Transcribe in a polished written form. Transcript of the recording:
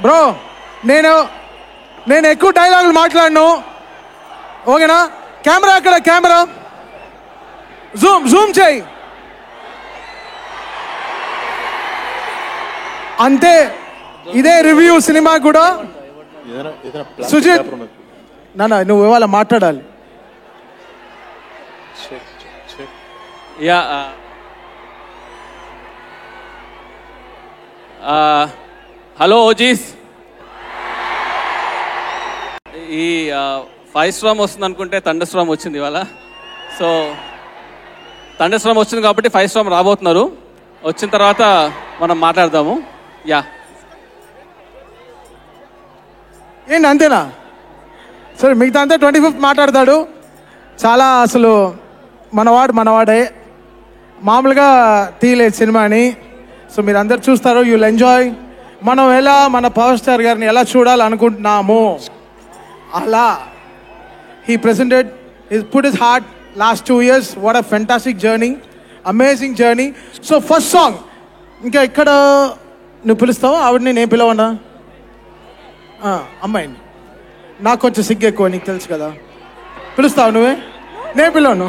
Bro నేను ఎక్కువ డైలాగులు మాట్లాడను, ఓకేనా? కెమెరా అక్కడ, కెమెరా జూమ్ చేయి అంతే. ఇదే రివ్యూ సినిమా కూడా. సుజిత్ నాన్న నువ్వు ఇవాళ మాట్లాడాలి. Yeah hello OGs. ఈ 5 స్టార్ వస్తుంది అనుకుంటే థండర్ స్టార్మ్ వచ్చింది ఇవాళ. సో థండర్ స్టార్మ్ వచ్చింది కాబట్టి 5 స్టార్ రాబోతున్నారు. వచ్చిన తర్వాత మనం మాట్లాడదాము. యా ఏంటి అంతేనా? సరే మిగతా అంతా 25th మాట్లాడతాడు. చాలా అసలు మనవాడే, మామూలుగా తీయలేదు సినిమాని. సో మీరు అందరు చూస్తారు, యూల్ ఎంజాయ్. మనం ఎలా మన పవర్ స్టార్ గారిని ఎలా చూడాలనుకుంటున్నాము అలా he presented, he put his heart last 2 years. What a fantastic journey, amazing journey. So first song ఇంకా ఇక్కడ నువ్వు పిలుస్తావు ఆవిడని, నేను పిలవనా? అమ్మాయిని. నాకు కొంచెం సిగ్గు ఎక్కువ, నీకు తెలుసు కదా. పిలుస్తావు నువ్వే, నేను పిలవను.